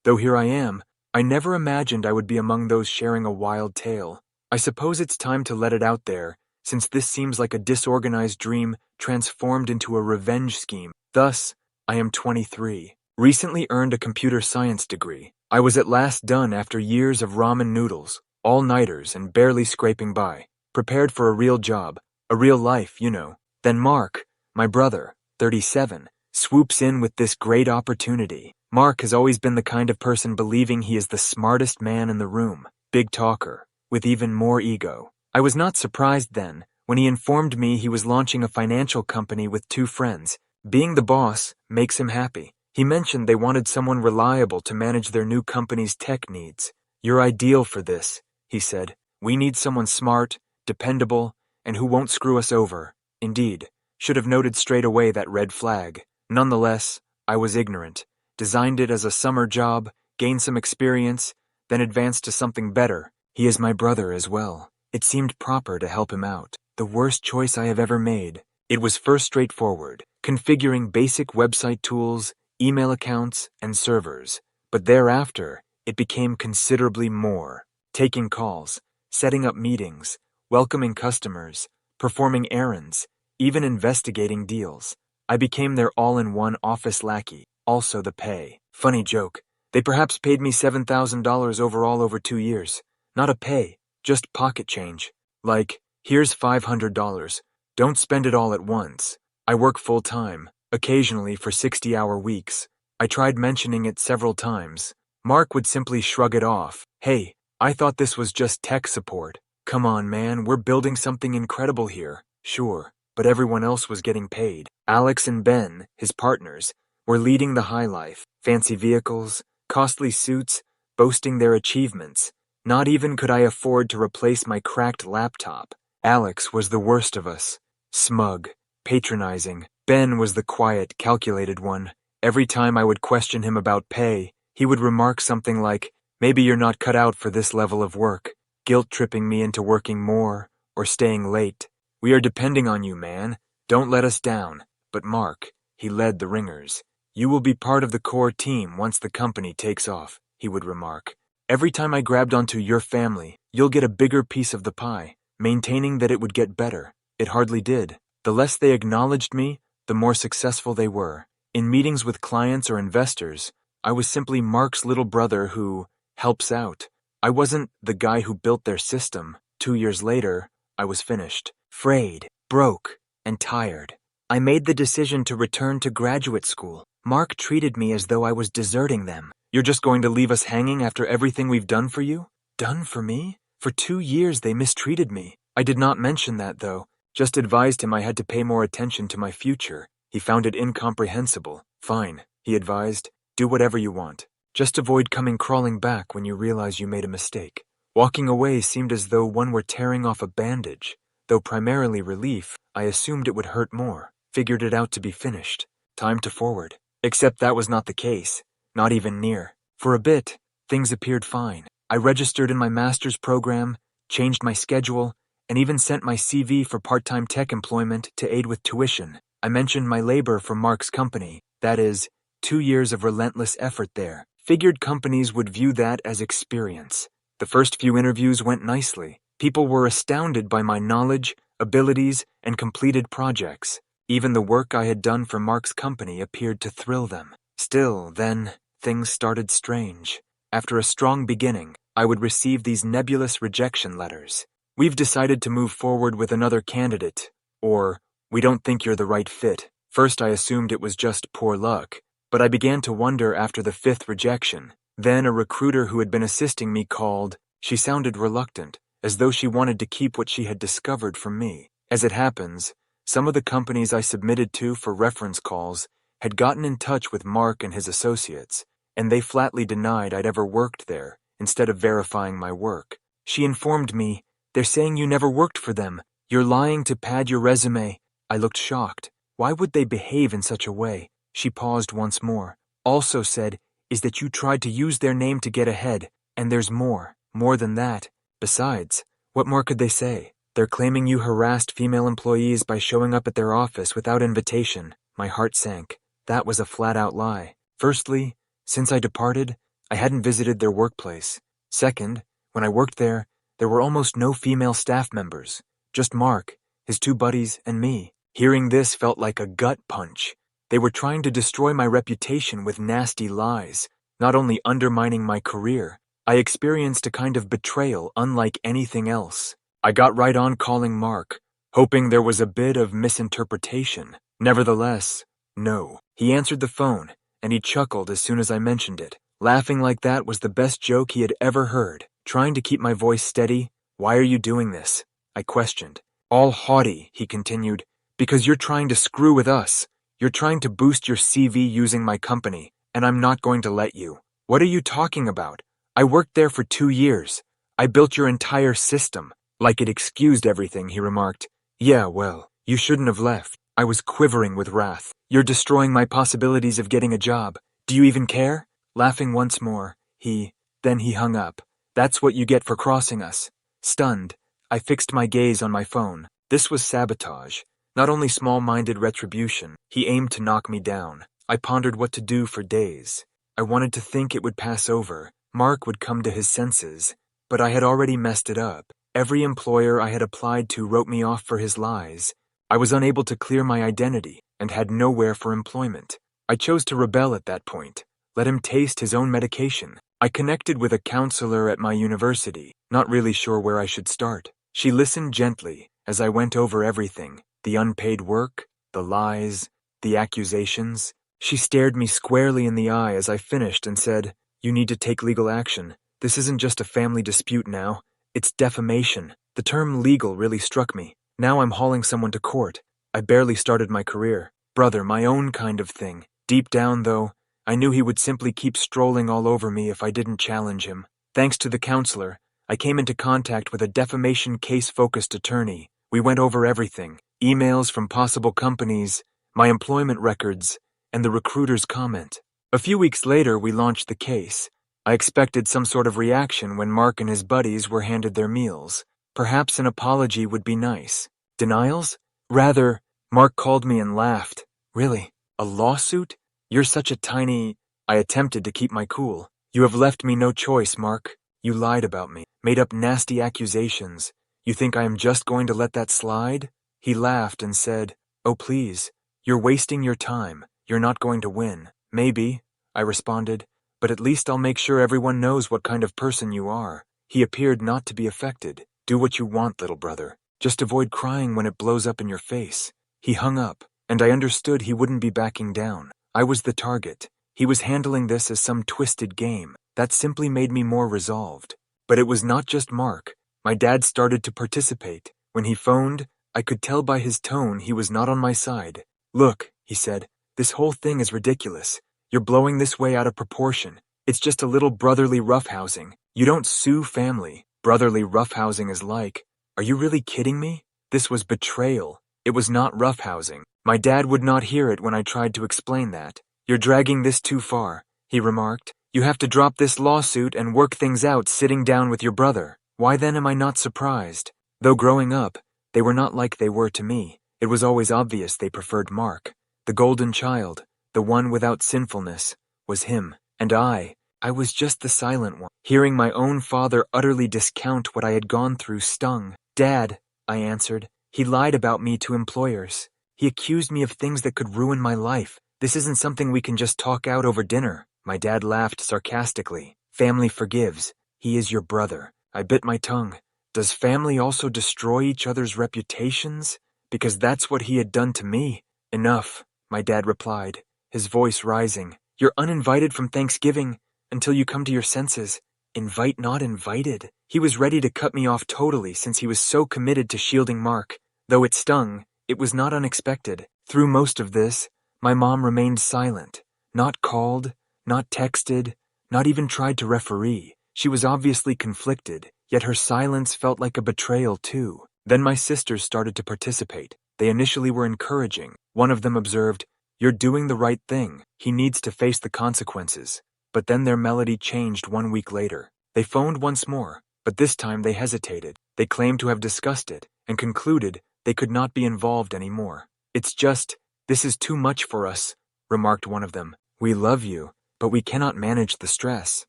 Though here I am, I never imagined I would be among those sharing a wild tale. I suppose it's time to let it out there, since this seems like a disorganized dream transformed into a revenge scheme. Thus, I am 23. Recently earned a computer science degree. I was at last done after years of ramen noodles, all-nighters, and barely scraping by. Prepared for a real job, a real life, you know. Then Mark, my brother, 37, swoops in with this great opportunity. Mark has always been the kind of person believing he is the smartest man in the room, big talker, with even more ego. I was not surprised then, when he informed me he was launching a financial company with 2 friends. Being the boss makes him happy. He mentioned they wanted someone reliable to manage their new company's tech needs. "You're ideal for this," he said. "We need someone smart, dependable, and who won't screw us over." Indeed, should have noted straight away that red flag. Nonetheless, I was ignorant. Designed it as a summer job, gained some experience, then advanced to something better. He is my brother as well. It seemed proper to help him out. The worst choice I have ever made. It was first straightforward, configuring basic website tools, email accounts, and servers. But thereafter, it became considerably more. Taking calls, setting up meetings, welcoming customers, performing errands, even investigating deals. I became their all-in-one office lackey. Also the pay. Funny joke. They perhaps paid me $7,000 overall over 2 years. Not a pay, just pocket change. Like, here's $500. Don't spend it all at once. I work full-time, occasionally for 60-hour weeks. I tried mentioning it several times. Mark would simply shrug it off. "Hey, I thought this was just tech support. Come on, man, we're building something incredible here." Sure, but everyone else was getting paid. Alex and Ben, his partners, were leading the high life. Fancy vehicles, costly suits, boasting their achievements. Not even could I afford to replace my cracked laptop. Alex was the worst of us. Smug, patronizing. Ben was the quiet, calculated one. Every time I would question him about pay, he would remark something like, "Maybe you're not cut out for this level of work," guilt-tripping me into working more or staying late. "We are depending on you, man. Don't let us down." But Mark, he led the ringers. "You will be part of the core team once the company takes off," he would remark. "Every time I grabbed onto your family, you'll get a bigger piece of the pie," maintaining that it would get better. It hardly did. The less they acknowledged me, the more successful they were. In meetings with clients or investors, I was simply Mark's little brother who helps out. I wasn't the guy who built their system. 2 years later, I was finished. Frayed, broke, and tired. I made the decision to return to graduate school. Mark treated me as though I was deserting them. "You're just going to leave us hanging after everything we've done for you?" Done for me? For 2 years they mistreated me. I did not mention that, though. Just advised him I had to pay more attention to my future. He found it incomprehensible. "Fine," he advised. "Do whatever you want. Just avoid coming crawling back when you realize you made a mistake." Walking away seemed as though one were tearing off a bandage. Though primarily relief, I assumed it would hurt more. Figured it out to be finished. Time to forward. Except that was not the case. Not even near. For a bit, things appeared fine. I registered in my master's program, changed my schedule, and even sent my CV for part-time tech employment to aid with tuition. I mentioned my labor for Mark's company, that is, 2 years of relentless effort there. Figured companies would view that as experience. The first few interviews went nicely. People were astounded by my knowledge, abilities, and completed projects. Even the work I had done for Mark's company appeared to thrill them. Still, then, things started strange. After a strong beginning, I would receive these nebulous rejection letters. "We've decided to move forward with another candidate," or "We don't think you're the right fit." First I assumed it was just poor luck, but I began to wonder after the 5th rejection. Then a recruiter who had been assisting me called. She sounded reluctant, as though she wanted to keep what she had discovered from me. As it happens, some of the companies I submitted to for reference calls had gotten in touch with Mark and his associates, and they flatly denied I'd ever worked there, instead of verifying my work. She informed me, "They're saying you never worked for them. You're lying to pad your resume." I looked shocked. Why would they behave in such a way? She paused once more. "Also said, is that you tried to use their name to get ahead, and there's more than that. Besides, what more could they say? They're claiming you harassed female employees by showing up at their office without invitation." My heart sank. That was a flat-out lie. Firstly, since I departed, I hadn't visited their workplace. Second, when I worked there were almost no female staff members. Just Mark, his two buddies, and me. Hearing this felt like a gut punch. They were trying to destroy my reputation with nasty lies, not only undermining my career. I experienced a kind of betrayal unlike anything else. I got right on calling Mark, hoping there was a bit of misinterpretation. Nevertheless, no. He answered the phone, and he chuckled as soon as I mentioned it. Laughing like that was the best joke he had ever heard. Trying to keep my voice steady, "Why are you doing this?" I questioned. "All haughty," he continued, "because you're trying to screw with us. You're trying to boost your CV using my company, and I'm not going to let you." "What are you talking about? I worked there for 2 years. I built your entire system." Like it excused everything, he remarked. "Yeah, well, you shouldn't have left." I was quivering with wrath. "You're destroying my possibilities of getting a job. Do you even care?" Laughing once more, then he hung up. "That's what you get for crossing us." Stunned, I fixed my gaze on my phone. This was sabotage, not only small-minded retribution. He aimed to knock me down. I pondered what to do for days. I wanted to think it would pass over. Mark would come to his senses. But I had already messed it up. Every employer I had applied to wrote me off for his lies. I was unable to clear my identity and had nowhere for employment. I chose to rebel at that point. Let him taste his own medication. I connected with a counselor at my university, not really sure where I should start. She listened gently as I went over everything, the unpaid work, the lies, the accusations. She stared me squarely in the eye as I finished and said, "You need to take legal action. This isn't just a family dispute now. It's defamation." The term legal really struck me. Now I'm hauling someone to court. I barely started my career. Brother, my own kind of thing. Deep down, though, I knew he would simply keep strolling all over me if I didn't challenge him. Thanks to the counselor, I came into contact with a defamation case-focused attorney. We went over everything, emails from possible companies, my employment records, and the recruiter's comment. A few weeks later, we launched the case. I expected some sort of reaction when Mark and his buddies were handed their meals. Perhaps an apology would be nice. Denials? Rather, Mark called me and laughed. "Really? A lawsuit? You're such a tiny—" I attempted to keep my cool. "You have left me no choice, Mark. You lied about me, made up nasty accusations. You think I am just going to let that slide?" He laughed and said, "Oh, please. You're wasting your time. You're not going to win." "Maybe," I responded, "but at least I'll make sure everyone knows what kind of person you are." He appeared not to be affected. "Do what you want, little brother. Just avoid crying when it blows up in your face." He hung up, and I understood he wouldn't be backing down. I was the target. He was handling this as some twisted game. That simply made me more resolved. But it was not just Mark. My dad started to participate. When he phoned, I could tell by his tone he was not on my side. "Look," he said, "this whole thing is ridiculous. You're blowing this way out of proportion. It's just a little brotherly roughhousing. You don't sue family. Brotherly roughhousing is like— Are you really kidding me?" This was betrayal. It was not roughhousing. My dad would not hear it when I tried to explain that. "You're dragging this too far," he remarked. "You have to drop this lawsuit and work things out sitting down with your brother." Why then am I not surprised? Though growing up, they were not like they were to me. It was always obvious they preferred Mark. The golden child, the one without sinfulness, was him. And I was just the silent one. Hearing my own father utterly discount what I had gone through stung. "Dad," I answered, "he lied about me to employers. He accused me of things that could ruin my life. This isn't something we can just talk out over dinner." My dad laughed sarcastically. "Family forgives. He is your brother." I bit my tongue. Does family also destroy each other's reputations? Because that's what he had done to me. "Enough," my dad replied, his voice rising. "You're uninvited from Thanksgiving until you come to your senses." Invite not invited. He was ready to cut me off totally since he was so committed to shielding Mark. Though it stung, it was not unexpected. Through most of this, my mom remained silent. Not called, not texted, not even tried to referee. She was obviously conflicted, yet her silence felt like a betrayal too. Then my sisters started to participate. They initially were encouraging. One of them observed, "You're doing the right thing. He needs to face the consequences." But then their melody changed 1 week later. They phoned once more, but this time they hesitated. They claimed to have discussed it and concluded they could not be involved anymore. "This is too much for us," remarked one of them. "We love you, but we cannot manage the stress."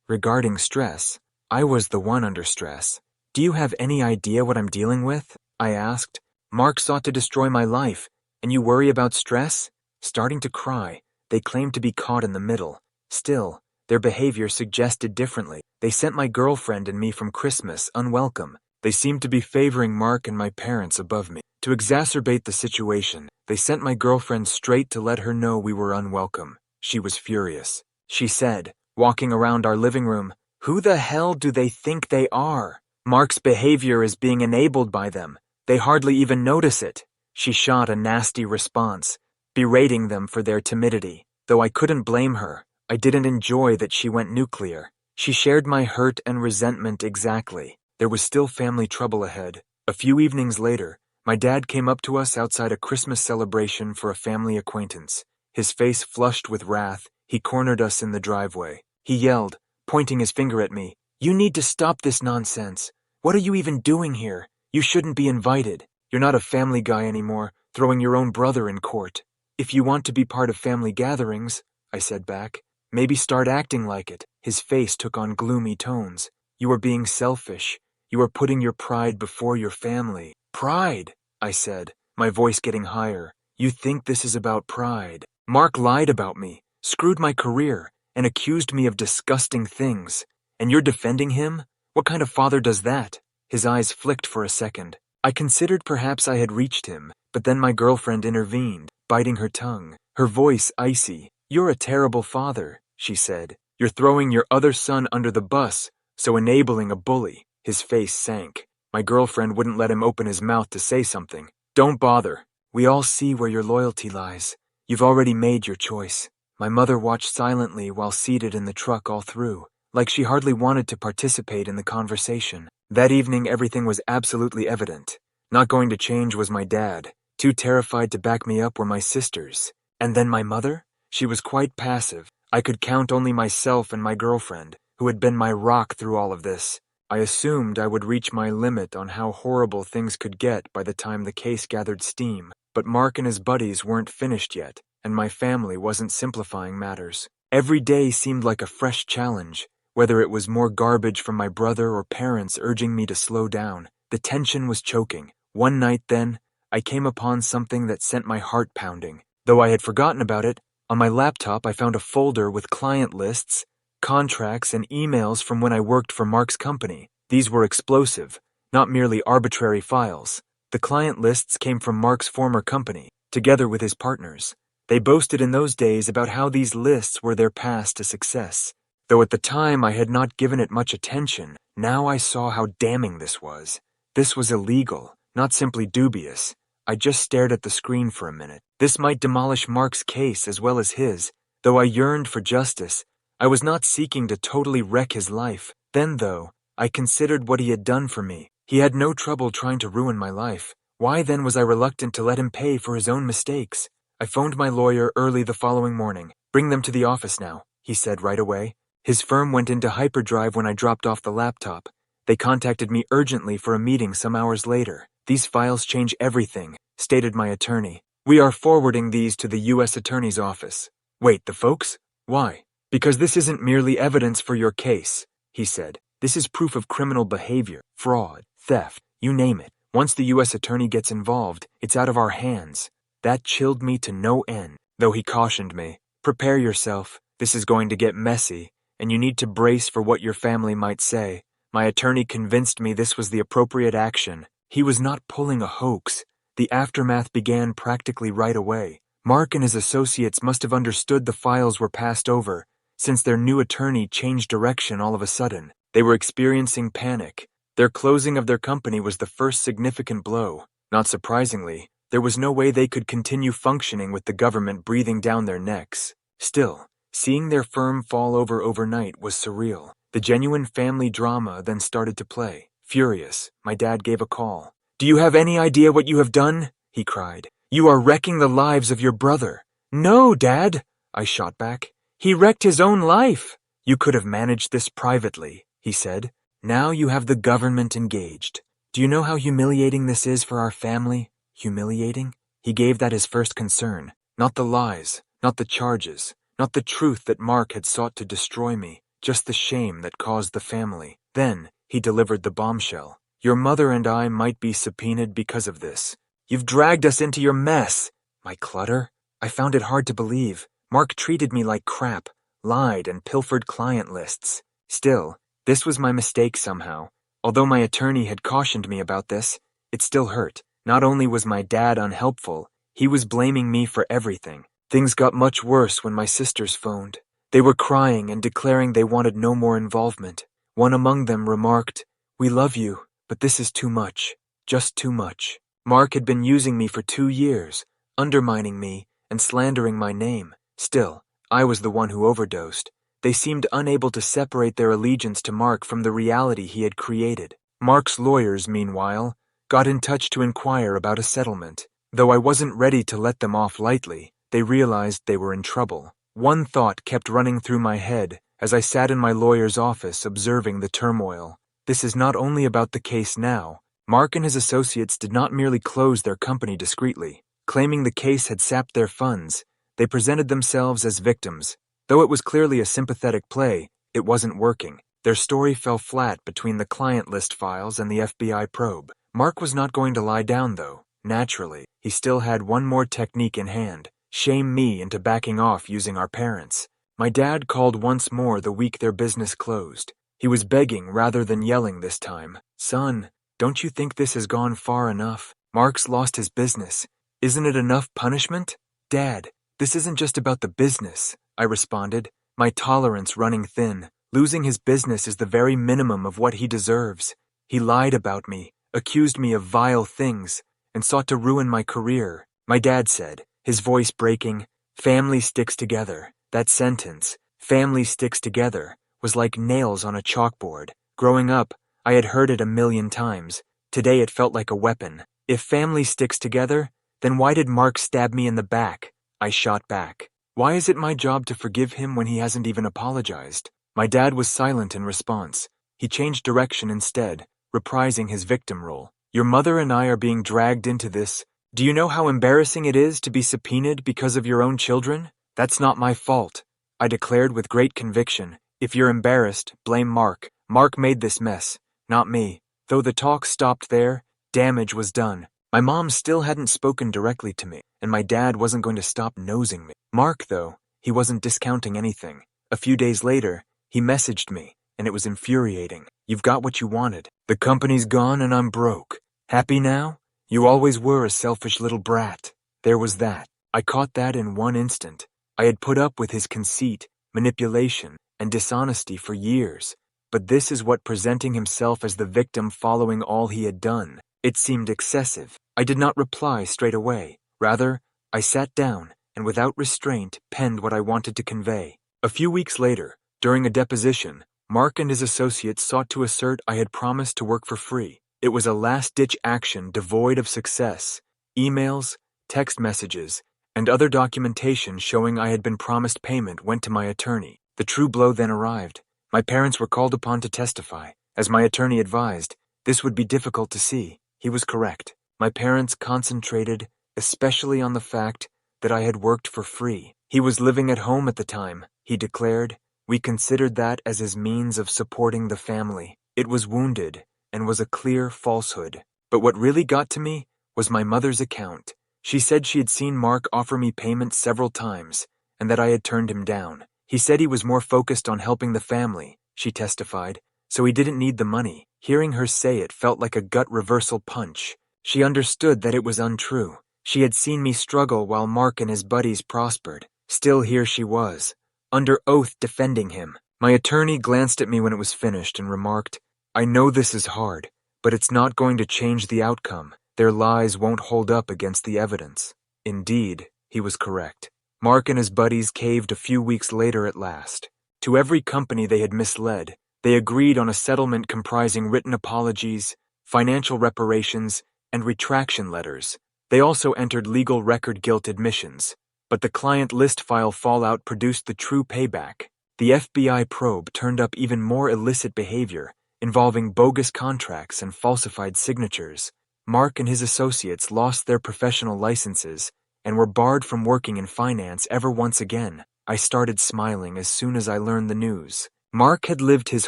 Regarding stress, I was the one under stress. Do you have any idea what I'm dealing with? I asked. Mark sought to destroy my life, and you worry about stress? Starting to cry, they claimed to be caught in the middle. Still, their behavior suggested differently. They sent my girlfriend and me from Christmas unwelcome. They seemed to be favoring Mark and my parents above me. To exacerbate the situation, they sent my girlfriend straight to let her know we were unwelcome. She was furious. She said, walking around our living room, "Who the hell do they think they are? Mark's behavior is being enabled by them. They hardly even notice it." She shot a nasty response, berating them for their timidity. Though I couldn't blame her, I didn't enjoy that she went nuclear. She shared my hurt and resentment exactly. There was still family trouble ahead. A few evenings later, my dad came up to us outside a Christmas celebration for a family acquaintance. His face flushed with wrath, he cornered us in the driveway. He yelled, pointing his finger at me, "You need to stop this nonsense. What are you even doing here? You shouldn't be invited. You're not a family guy anymore, throwing your own brother in court. If you want to be part of family gatherings," I said back, "maybe start acting like it." His face took on gloomy tones. "You are being selfish. You are putting your pride before your family." "Pride?" I said, my voice getting higher. "You think this is about pride? Mark lied about me, screwed my career, and accused me of disgusting things. And you're defending him? What kind of father does that?" His eyes flicked for a second. I considered perhaps I had reached him, but then my girlfriend intervened, biting her tongue, her voice icy. "You're a terrible father," she said. "You're throwing your other son under the bus, so enabling a bully." His face sank. My girlfriend wouldn't let him open his mouth to say something. "Don't bother. We all see where your loyalty lies. You've already made your choice." My mother watched silently while seated in the truck all through, like she hardly wanted to participate in the conversation. That evening everything was absolutely evident. Not going to change was my dad. Too terrified to back me up were my sisters. And then my mother? She was quite passive. I could count only myself and my girlfriend, who had been my rock through all of this. I assumed I would reach my limit on how horrible things could get by the time the case gathered steam, but Mark and his buddies weren't finished yet, and my family wasn't simplifying matters. Every day seemed like a fresh challenge, whether it was more garbage from my brother or parents urging me to slow down. The tension was choking. One night then, I came upon something that sent my heart pounding. Though I had forgotten about it, on my laptop I found a folder with client lists, contracts, and emails from when I worked for Mark's company. These were explosive, not merely arbitrary files. The client lists came from Mark's former company, together with his partners. They boasted in those days about how these lists were their path to success. Though at the time I had not given it much attention, now I saw how damning this was. This was illegal, not simply dubious. I just stared at the screen for a minute. This might demolish Mark's case as well as his. Though I yearned for justice, I was not seeking to totally wreck his life. Then, though, I considered what he had done for me. He had no trouble trying to ruin my life. Why then was I reluctant to let him pay for his own mistakes? I phoned my lawyer early the following morning. "Bring them to the office now," he said right away. His firm went into hyperdrive when I dropped off the laptop. They contacted me urgently for a meeting some hours later. "These files change everything," stated my attorney. "We are forwarding these to the U.S. Attorney's Office." "Wait, the folks? Why?" "Because this isn't merely evidence for your case," he said. "This is proof of criminal behavior, fraud, theft, you name it. Once the U.S. Attorney gets involved, it's out of our hands." That chilled me to no end, though he cautioned me, "Prepare yourself. This is going to get messy, and you need to brace for what your family might say." My attorney convinced me this was the appropriate action. He was not pulling a hoax. The aftermath began practically right away. Mark and his associates must have understood the files were passed over, since their new attorney changed direction all of a sudden. They were experiencing panic. Their closing of their company was the first significant blow. Not surprisingly, there was no way they could continue functioning with the government breathing down their necks. Still, seeing their firm fall over overnight was surreal. The genuine family drama then started to play. Furious, my dad gave a call. "Do you have any idea what you have done?" he cried. "You are wrecking the lives of your brother." "No, Dad," I shot back. "He wrecked his own life." "You could have managed this privately," he said. "Now you have the government engaged. Do you know how humiliating this is for our family?" Humiliating? He gave that his first concern. Not the lies, not the charges, not the truth that Mark had sought to destroy me. just the shame that caused the family. Then, he delivered the bombshell. Your mother and I might be subpoenaed because of this. You've dragged us into your mess. My clutter? I found it hard to believe. Mark treated me like crap, lied, and pilfered client lists. Still, this was my mistake somehow. Although my attorney had cautioned me about this, it still hurt. Not only was my dad unhelpful, he was blaming me for everything. Things got much worse when my sisters phoned. They were crying and declaring they wanted no more involvement. One among them remarked, "We love you, but this is too much. Just too much." Mark had been using me for 2 years, undermining me and slandering my name. Still, I was the one who overdosed. They seemed unable to separate their allegiance to Mark from the reality he had created. Mark's lawyers, meanwhile, got in touch to inquire about a settlement. Though I wasn't ready to let them off lightly, they realized they were in trouble. One thought kept running through my head as I sat in my lawyer's office observing the turmoil. This is not only about the case now. Mark and his associates did not merely close their company discreetly. Claiming the case had sapped their funds, they presented themselves as victims. Though it was clearly a sympathetic play, it wasn't working. Their story fell flat between the client list files and the FBI probe. Mark was not going to lie down, though. Naturally, he still had one more technique in hand: shame me into backing off using our parents. My dad called once more the week their business closed. He was begging rather than yelling this time. "Son, don't you think this has gone far enough? Mark's lost his business. Isn't it enough punishment?" "Dad, this isn't just about the business," I responded, my tolerance running thin. Losing his business is the very minimum of what he deserves. He lied about me, accused me of vile things, and sought to ruin my career. My dad said, his voice breaking, "Family sticks together." That sentence, "family sticks together," was like nails on a chalkboard. Growing up, I had heard it a million times. Today it felt like a weapon. If family sticks together, then why did Mark stab me in the back? I shot back. Why is it my job to forgive him when he hasn't even apologized? My dad was silent in response. He changed direction instead, reprising his victim role. "Your mother and I are being dragged into this. Do you know how embarrassing it is to be subpoenaed because of your own children? That's not my fault," I declared with great conviction. "If you're embarrassed, blame Mark. Mark made this mess, not me." Though the talk stopped there, damage was done. My mom still hadn't spoken directly to me, and my dad wasn't going to stop nosing me. Mark, though, he wasn't discounting anything. A few days later, he messaged me, and it was infuriating. "You've got what you wanted. The company's gone and I'm broke. Happy now? You always were a selfish little brat." There was that. I caught that in one instant. I had put up with his conceit, manipulation, and dishonesty for years. But this is what presenting himself as the victim following all he had done. It seemed excessive. I did not reply straight away. Rather, I sat down and without restraint penned what I wanted to convey. A few weeks later, during a deposition, Mark and his associates sought to assert I had promised to work for free. It was a last-ditch action devoid of success. Emails, text messages, and other documentation showing I had been promised payment went to my attorney. The true blow then arrived. My parents were called upon to testify. As my attorney advised, this would be difficult to see. He was correct. My parents concentrated especially on the fact that I had worked for free. He was living at home at the time, he declared. We considered that as his means of supporting the family. It was wounded and was a clear falsehood. But what really got to me was my mother's account. She said she had seen Mark offer me payment several times and that I had turned him down. He said he was more focused on helping the family, she testified, so he didn't need the money. Hearing her say it felt like a gut reversal punch. She understood that it was untrue. She had seen me struggle while Mark and his buddies prospered. Still here she was, under oath defending him. My attorney glanced at me when it was finished and remarked, "I know this is hard, but it's not going to change the outcome. Their lies won't hold up against the evidence." Indeed, he was correct. Mark and his buddies caved a few weeks later at last. To every company they had misled, they agreed on a settlement comprising written apologies, financial reparations, and retraction letters. They also entered legal record guilt admissions. But the client list file fallout produced the true payback. The FBI probe turned up even more illicit behavior, involving bogus contracts and falsified signatures. Mark and his associates lost their professional licenses and were barred from working in finance ever once again. I started smiling as soon as I learned the news. Mark had lived his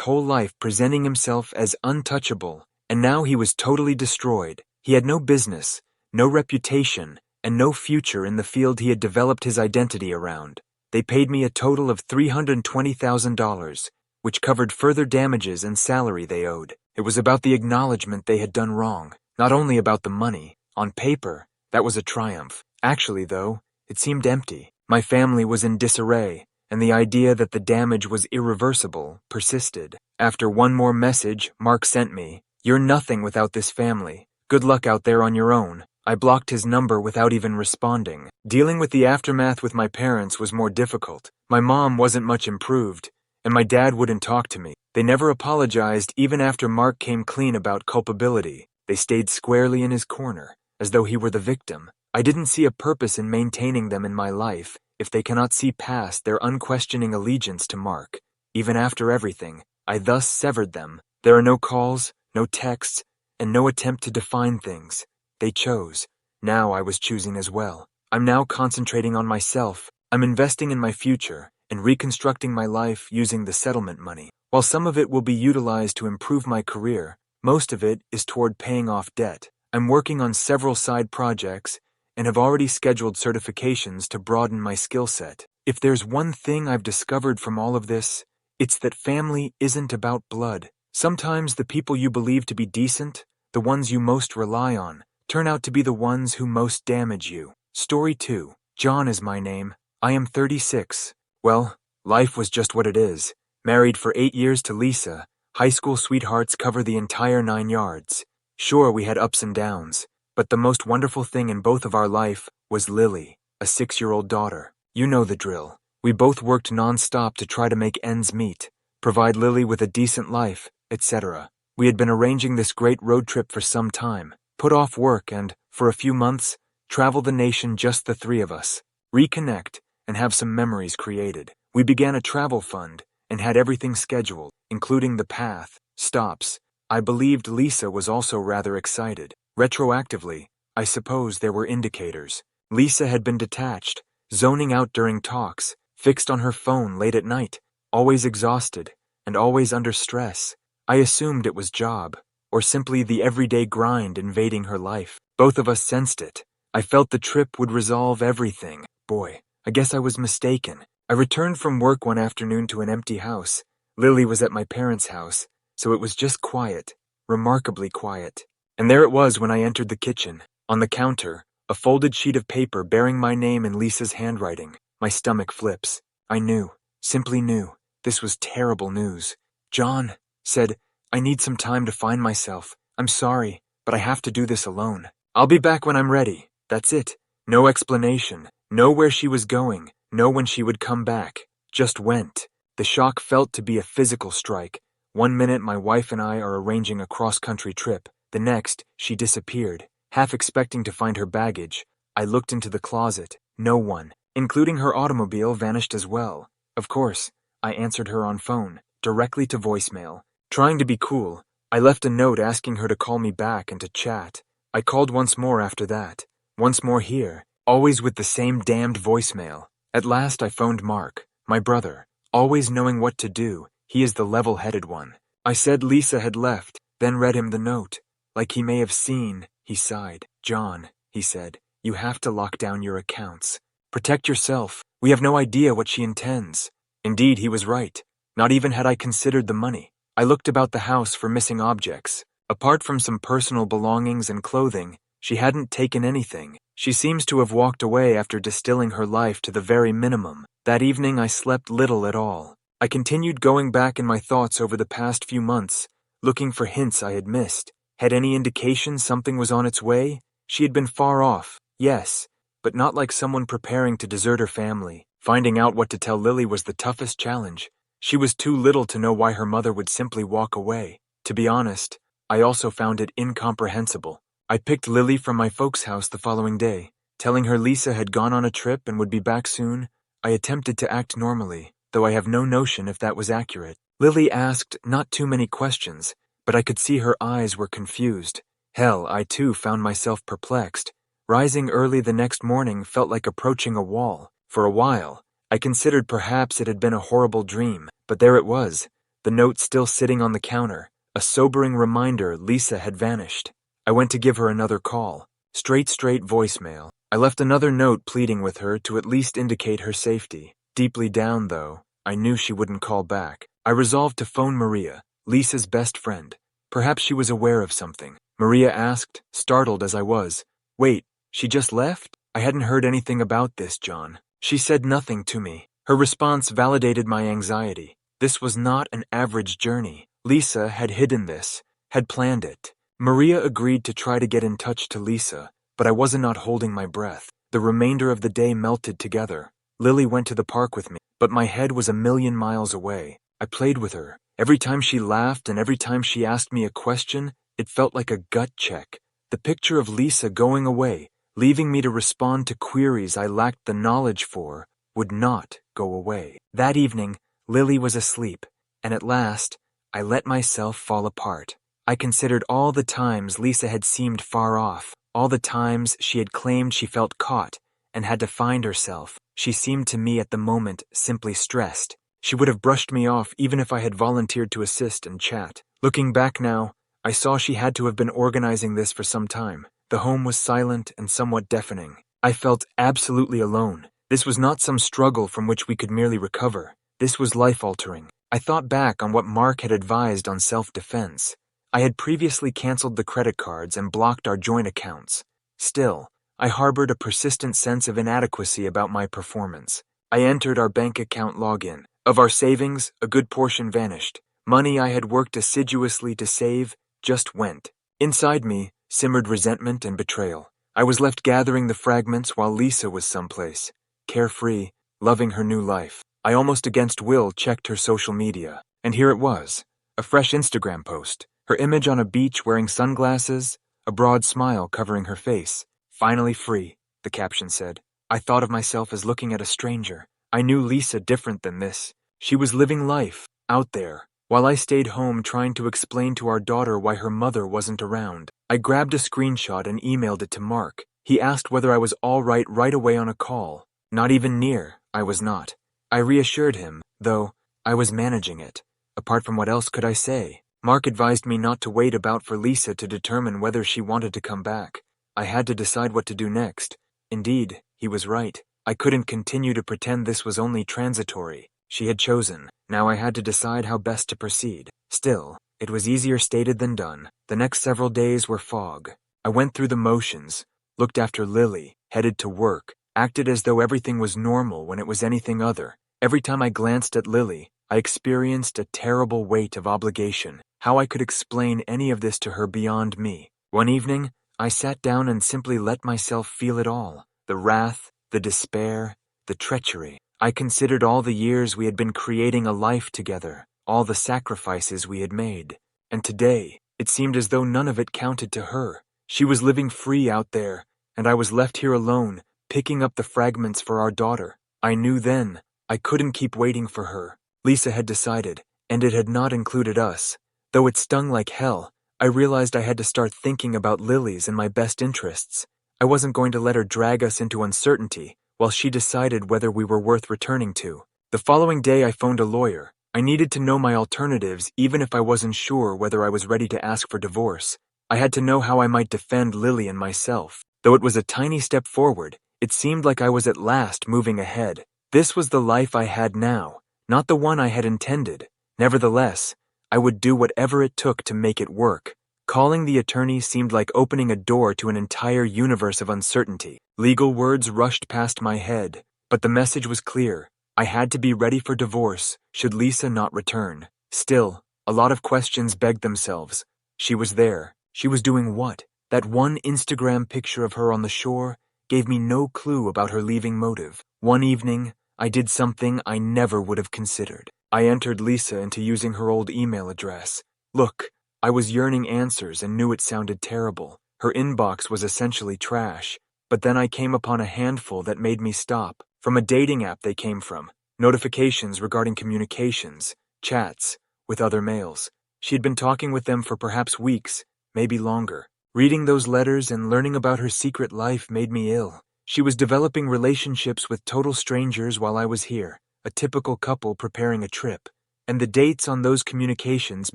whole life presenting himself as untouchable, and now he was totally destroyed. He had no business, no reputation, and no future in the field he had developed his identity around. They paid me a total of $320,000, which covered further damages and salary they owed. It was about the acknowledgement they had done wrong, not only about the money. On paper, that was a triumph. Actually, though, it seemed empty. My family was in disarray, and the idea that the damage was irreversible persisted. After one more message Mark sent me, "You're nothing without this family. Good luck out there on your own," I blocked his number without even responding. Dealing with the aftermath with my parents was more difficult. My mom wasn't much improved, and my dad wouldn't talk to me. They never apologized even after Mark came clean about culpability. They stayed squarely in his corner, as though he were the victim. I didn't see a purpose in maintaining them in my life if they cannot see past their unquestioning allegiance to Mark. Even after everything, I thus severed them. There are no calls, no texts, and no attempt to define things. They chose. Now I was choosing as well. I'm now concentrating on myself. I'm investing in my future and reconstructing my life using the settlement money. While some of it will be utilized to improve my career, most of it is toward paying off debt. I'm working on several side projects and have already scheduled certifications to broaden my skill set. If there's one thing I've discovered from all of this, it's that family isn't about blood. Sometimes the people you believe to be decent, the ones you most rely on, turn out to be the ones who most damage you. Story 2. John is my name. I am 36. Well, life was just what it is. Married for 8 years to Lisa. High school sweethearts cover the entire 9 yards. Sure, we had ups and downs, but the most wonderful thing in both of our life was Lily, a 6-year-old daughter. You know the drill. We both worked non-stop to try to make ends meet, provide Lily with a decent life, etc. We had been arranging this great road trip for some time, put off work and, for a few months, travel the nation just the three of us, reconnect, and have some memories created. We began a travel fund and had everything scheduled, including the path, stops. I believed Lisa was also rather excited. Retroactively, I suppose there were indicators. Lisa had been detached, zoning out during talks, fixed on her phone late at night, always exhausted, and always under stress. I assumed it was job, or simply the everyday grind invading her life. Both of us sensed it. I felt the trip would resolve everything. Boy, I guess I was mistaken. I returned from work one afternoon to an empty house. Lily was at my parents' house, so it was just quiet, remarkably quiet. And there it was when I entered the kitchen. On the counter, a folded sheet of paper bearing my name in Lisa's handwriting. My stomach flips. I knew, simply knew, this was terrible news. John said, "I need some time to find myself. I'm sorry, but I have to do this alone. I'll be back when I'm ready." That's it. No explanation. Know where she was going. Know when she would come back. Just went. The shock felt to be a physical strike. One minute my wife and I are arranging a cross-country trip. The next, she disappeared. Half expecting to find her baggage, I looked into the closet. No one, including her automobile, vanished as well. Of course, I answered her on phone, directly to voicemail. Trying to be cool, I left a note asking her to call me back and to chat. I called once more after that. Once more here, always with the same damned voicemail. At last I phoned Mark, my brother, always knowing what to do. He is the level-headed one. I said Lisa had left, then read him the note. Like he may have seen, he sighed. "John," he said, "you have to lock down your accounts. Protect yourself. We have no idea what she intends." Indeed, he was right. Not even had I considered the money. I looked about the house for missing objects. Apart from some personal belongings and clothing, she hadn't taken anything. She seems to have walked away after distilling her life to the very minimum. That evening I slept little at all. I continued going back in my thoughts over the past few months, looking for hints I had missed. Had any indication something was on its way? She had been far off, yes, but not like someone preparing to desert her family. Finding out what to tell Lily was the toughest challenge. She was too little to know why her mother would simply walk away. To be honest, I also found it incomprehensible. I picked Lily from my folks' house the following day. Telling her Lisa had gone on a trip and would be back soon, I attempted to act normally, though I have no notion if that was accurate. Lily asked not too many questions, but I could see her eyes were confused. Hell, I too found myself perplexed. Rising early the next morning felt like approaching a wall. For a while, I considered perhaps it had been a horrible dream, but there it was, the note still sitting on the counter, a sobering reminder Lisa had vanished. I went to give her another call. Straight voicemail. I left another note pleading with her to at least indicate her safety. Deeply down, though, I knew she wouldn't call back. I resolved to phone Maria, Lisa's best friend. Perhaps she was aware of something. Maria asked, startled as I was. Wait, she just left? I hadn't heard anything about this, John. She said nothing to me. Her response validated my anxiety. This was not an average journey. Lisa had hidden this, had planned it. Maria agreed to try to get in touch to Lisa, but I wasn't not holding my breath. The remainder of the day melted together. Lily went to the park with me, but my head was a million miles away. I played with her. Every time she laughed and every time she asked me a question, it felt like a gut check. The picture of Lisa going away, leaving me to respond to queries I lacked the knowledge for, would not go away. That evening, Lily was asleep, and at last, I let myself fall apart. I considered all the times Lisa had seemed far off, all the times she had claimed she felt caught and had to find herself. She seemed to me at the moment simply stressed. She would have brushed me off even if I had volunteered to assist and chat. Looking back now, I saw she had to have been organizing this for some time. The home was silent and somewhat deafening. I felt absolutely alone. This was not some struggle from which we could merely recover. This was life-altering. I thought back on what Mark had advised on self-defense. I had previously canceled the credit cards and blocked our joint accounts. Still, I harbored a persistent sense of inadequacy about my performance. I entered our bank account login. Of our savings, a good portion vanished. Money I had worked assiduously to save just went. Inside me simmered resentment and betrayal. I was left gathering the fragments while Lisa was someplace, carefree, loving her new life. I almost against will checked her social media, and here it was, a fresh Instagram post, her image on a beach wearing sunglasses, a broad smile covering her face. Finally free, the caption said. I thought of myself as looking at a stranger. I knew Lisa different than this. She was living life, out there, while I stayed home trying to explain to our daughter why her mother wasn't around. I grabbed a screenshot and emailed it to Mark. He asked whether I was all right away on a call. Not even near, I was not. I reassured him, though, I was managing it. Apart from what else could I say? Mark advised me not to wait about for Lisa to determine whether she wanted to come back. I had to decide what to do next. Indeed, he was right. I couldn't continue to pretend this was only transitory. She had chosen. Now I had to decide how best to proceed. Still, it was easier stated than done. The next several days were fog. I went through the motions, looked after Lily, headed to work, acted as though everything was normal when it was anything other. Every time I glanced at Lily, I experienced a terrible weight of obligation. How I could explain any of this to her beyond me. One evening, I sat down and simply let myself feel it all. The wrath, the despair, the treachery. I considered all the years we had been creating a life together, all the sacrifices we had made. And today, it seemed as though none of it counted to her. She was living free out there, and I was left here alone, picking up the fragments for our daughter. I knew then I couldn't keep waiting for her. Lisa had decided, and it had not included us. Though it stung like hell, I realized I had to start thinking about Lily's and my best interests. I wasn't going to let her drag us into uncertainty while she decided whether we were worth returning to. The following day I phoned a lawyer. I needed to know my alternatives even if I wasn't sure whether I was ready to ask for divorce. I had to know how I might defend Lily and myself. Though it was a tiny step forward, it seemed like I was at last moving ahead. This was the life I had now, not the one I had intended. Nevertheless, I would do whatever it took to make it work. Calling the attorney seemed like opening a door to an entire universe of uncertainty. Legal words rushed past my head, but the message was clear. I had to be ready for divorce should Lisa not return. Still, a lot of questions begged themselves. She was there. She was doing what? That one Instagram picture of her on the shore gave me no clue about her leaving motive. One evening, I did something I never would have considered. I entered Lisa into using her old email address. Look, I was yearning answers and knew it sounded terrible. Her inbox was essentially trash. But then I came upon a handful that made me stop. From a dating app they came from. Notifications regarding communications, chats, with other males. She had been talking with them for perhaps weeks, maybe longer. Reading those letters and learning about her secret life made me ill. She was developing relationships with total strangers while I was here, a typical couple preparing a trip, and the dates on those communications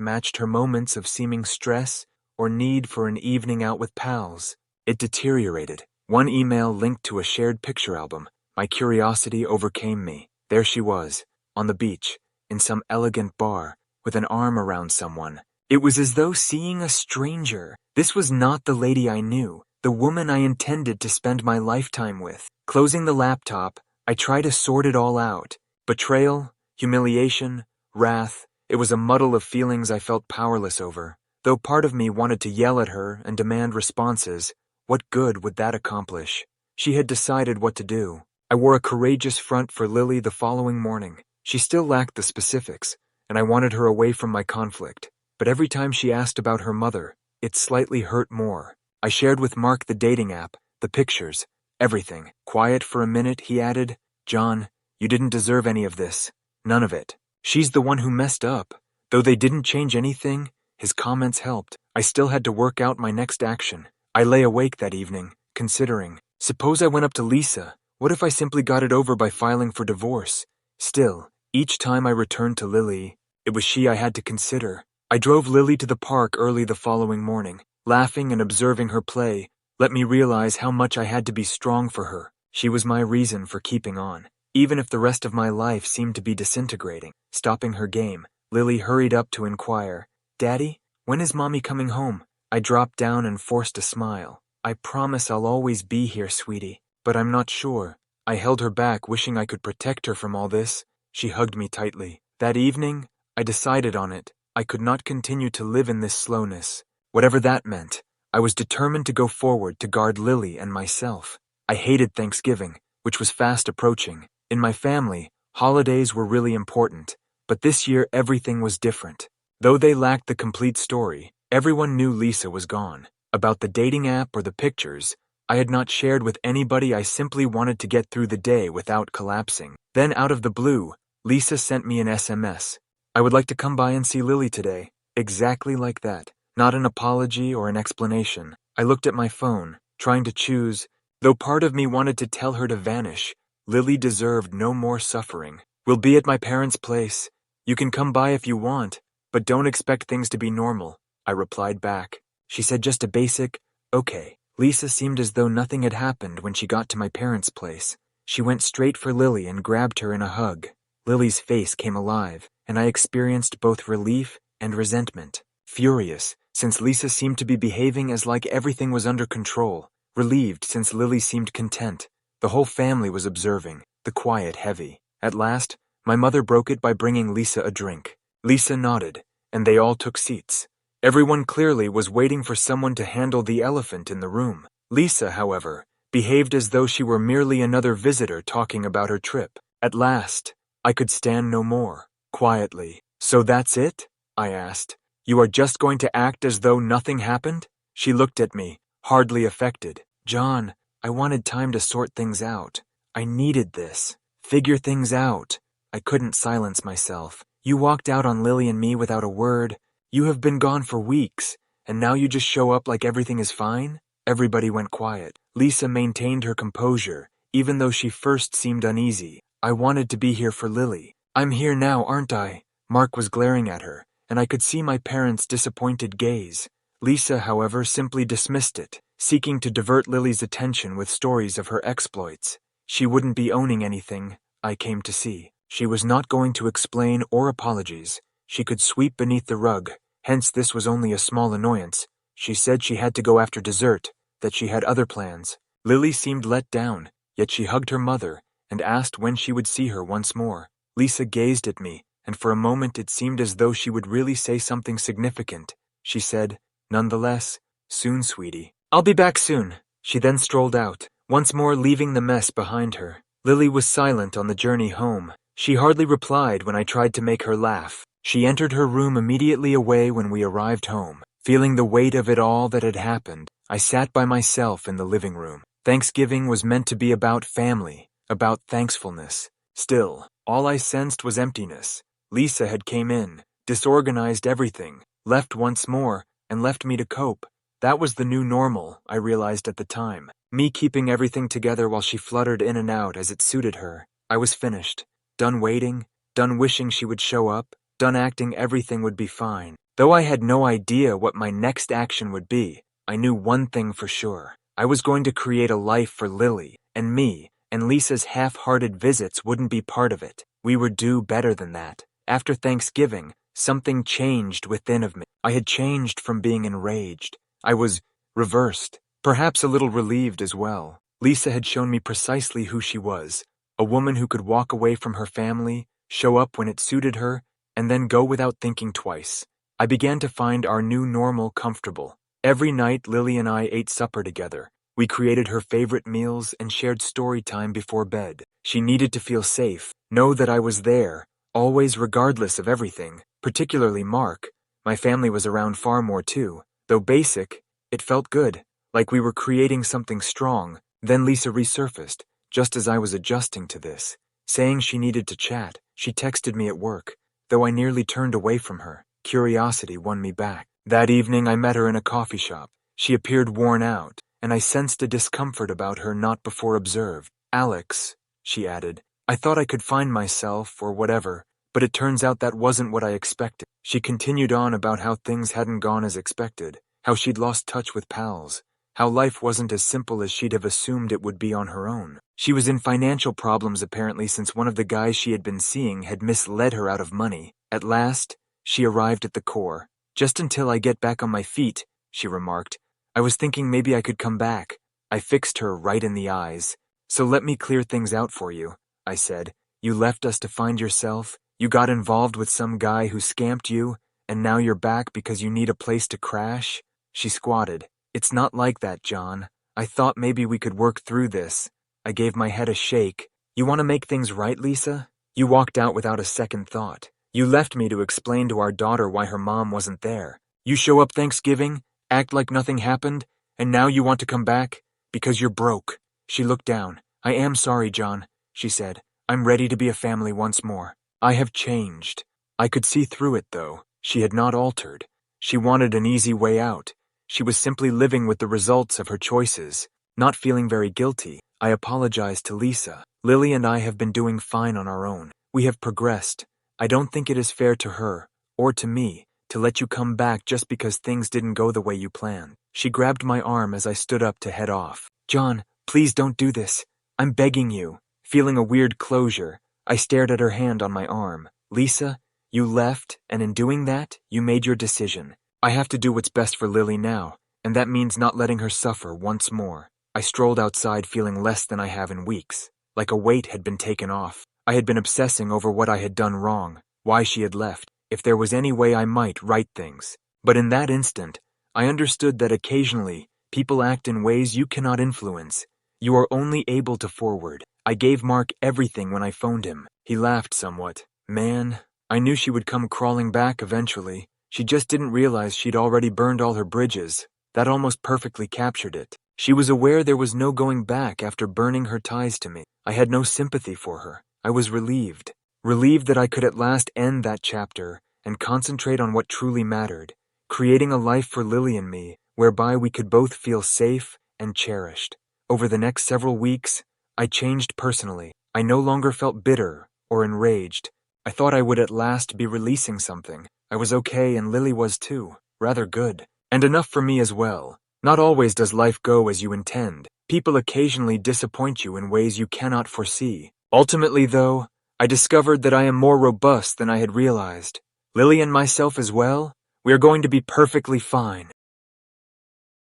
matched her moments of seeming stress or need for an evening out with pals. It deteriorated. One email linked to a shared picture album. My curiosity overcame me. There she was, on the beach, in some elegant bar, with an arm around someone. It was as though seeing a stranger. This was not the lady I knew, the woman I intended to spend my lifetime with. Closing the laptop, I tried to sort it all out. Betrayal, humiliation, wrath. It was a muddle of feelings I felt powerless over. Though part of me wanted to yell at her and demand responses, what good would that accomplish? She had decided what to do. I wore a courageous front for Lily the following morning. She still lacked the specifics, and I wanted her away from my conflict. But every time she asked about her mother, it slightly hurt more. I shared with Mark the dating app, the pictures, everything. Quiet for a minute, he added. John, you didn't deserve any of this. None of it. She's the one who messed up. Though they didn't change anything, his comments helped. I still had to work out my next action. I lay awake that evening, considering. Suppose I went up to Lisa. What if I simply got it over by filing for divorce? Still, each time I returned to Lily, it was she I had to consider. I drove Lily to the park early the following morning. Laughing and observing her play let me realize how much I had to be strong for her. She was my reason for keeping on, even if the rest of my life seemed to be disintegrating. Stopping her game, Lily hurried up to inquire, Daddy, when is Mommy coming home? I dropped down and forced a smile. I promise I'll always be here, sweetie, but I'm not sure. I held her back, wishing I could protect her from all this. She hugged me tightly. That evening, I decided on it. I could not continue to live in this slowness. Whatever that meant, I was determined to go forward to guard Lily and myself. I hated Thanksgiving, which was fast approaching. In my family, holidays were really important, but this year everything was different. Though they lacked the complete story, everyone knew Lisa was gone. About the dating app or the pictures, I had not shared with anybody. I simply wanted to get through the day without collapsing. Then out of the blue, Lisa sent me an SMS. I would like to come by and see Lily today. Exactly like that. Not an apology or an explanation. I looked at my phone, trying to choose. Though part of me wanted to tell her to vanish, Lily deserved no more suffering. We'll be at my parents' place. You can come by if you want, but don't expect things to be normal, I replied back. She said just a basic, okay. Lisa seemed as though nothing had happened when she got to my parents' place. She went straight for Lily and grabbed her in a hug. Lily's face came alive, and I experienced both relief and resentment. Furious, since Lisa seemed to be behaving as like everything was under control. Relieved, since Lily seemed content. The whole family was observing, the quiet heavy. At last, my mother broke it by bringing Lisa a drink. Lisa nodded, and they all took seats. Everyone clearly was waiting for someone to handle the elephant in the room. Lisa, however, behaved as though she were merely another visitor talking about her trip. At last, I could stand no more. Quietly, so that's it? I asked. You are just going to act as though nothing happened? She looked at me, hardly affected. John, I wanted time to sort things out. I needed this. Figure things out. I couldn't silence myself. You walked out on Lily and me without a word. You have been gone for weeks, and now you just show up like everything is fine? Everybody went quiet. Lisa maintained her composure, even though she first seemed uneasy. I wanted to be here for Lily. I'm here now, aren't I? Mark was glaring at her, and I could see my parents' disappointed gaze. Lisa, however, simply dismissed it, seeking to divert Lily's attention with stories of her exploits. She wouldn't be owning anything, I came to see. She was not going to explain or apologize. She could sweep beneath the rug, hence this was only a small annoyance. She said she had to go after dessert, that she had other plans. Lily seemed let down, yet she hugged her mother and asked when she would see her once more. Lisa gazed at me, and for a moment it seemed as though she would really say something significant. She said, nonetheless, soon, sweetie. I'll be back soon. She then strolled out, once more leaving the mess behind her. Lily was silent on the journey home. She hardly replied when I tried to make her laugh. She entered her room immediately away when we arrived home. Feeling the weight of it all that had happened, I sat by myself in the living room. Thanksgiving was meant to be about family, about thankfulness. Still, all I sensed was emptiness. Lisa had came in, disorganized everything, left once more, and left me to cope. That was the new normal, I realized at the time. Me keeping everything together while she fluttered in and out as it suited her. I was finished. Done waiting, done wishing she would show up, done acting everything would be fine. Though I had no idea what my next action would be, I knew one thing for sure. I was going to create a life for Lily, and me, and Lisa's half-hearted visits wouldn't be part of it. We would do better than that. After Thanksgiving, something changed within of me. I had changed from being enraged. I was reversed, perhaps a little relieved as well. Lisa had shown me precisely who she was, a woman who could walk away from her family, show up when it suited her, and then go without thinking twice. I began to find our new normal comfortable. Every night, Lily and I ate supper together. We created her favorite meals and shared story time before bed. She needed to feel safe, know that I was there, always regardless of everything, particularly Mark. My family was around far more too. Though basic, it felt good, like we were creating something strong. Then Lisa resurfaced, just as I was adjusting to this. Saying she needed to chat, she texted me at work. Though I nearly turned away from her, curiosity won me back. That evening I met her in a coffee shop. She appeared worn out, and I sensed a discomfort about her not before observed. "Alex," she added, "I thought I could find myself, or whatever, but it turns out that wasn't what I expected." She continued on about how things hadn't gone as expected, how she'd lost touch with pals, how life wasn't as simple as she'd have assumed it would be on her own. She was in financial problems apparently since one of the guys she had been seeing had misled her out of money. At last, she arrived at the core. "Just until I get back on my feet," she remarked. "I was thinking maybe I could come back." I fixed her right in the eyes. "So let me clear things out for you," I said. "You left us to find yourself, you got involved with some guy who scamped you, and now you're back because you need a place to crash?" She squatted. "It's not like that, John. I thought maybe we could work through this." I gave my head a shake. "You want to make things right, Lisa?" "You walked out without a second thought. You left me to explain to our daughter why her mom wasn't there. You show up Thanksgiving, act like nothing happened, and now you want to come back? Because you're broke." She looked down. "I am sorry, John," she said. "I'm ready to be a family once more. I have changed." I could see through it, though. She had not altered. She wanted an easy way out. She was simply living with the results of her choices, not feeling very guilty. I apologized to Lisa. "Lily and I have been doing fine on our own. We have progressed. I don't think it is fair to her, or to me, to let you come back just because things didn't go the way you planned." She grabbed my arm as I stood up to head off. "John, please don't do this. I'm begging you." Feeling a weird closure, I stared at her hand on my arm. "Lisa, you left, and in doing that, you made your decision. I have to do what's best for Lily now, and that means not letting her suffer once more." I strolled outside feeling less than I have in weeks, like a weight had been taken off. I had been obsessing over what I had done wrong, why she had left, if there was any way I might right things. But in that instant, I understood that occasionally, people act in ways you cannot influence. You are only able to forward. I gave Mark everything when I phoned him. He laughed somewhat. "Man, I knew she would come crawling back eventually. She just didn't realize she'd already burned all her bridges." That almost perfectly captured it. She was aware there was no going back after burning her ties to me. I had no sympathy for her. I was relieved. Relieved that I could at last end that chapter and concentrate on what truly mattered, creating a life for Lily and me, whereby we could both feel safe and cherished. Over the next several weeks, I changed personally. I no longer felt bitter or enraged. I thought I would at last be releasing something. I was okay, and Lily was too. Rather good. And enough for me as well. Not always does life go as you intend. People occasionally disappoint you in ways you cannot foresee. Ultimately, though, I discovered that I am more robust than I had realized. Lily and myself as well, we are going to be perfectly fine.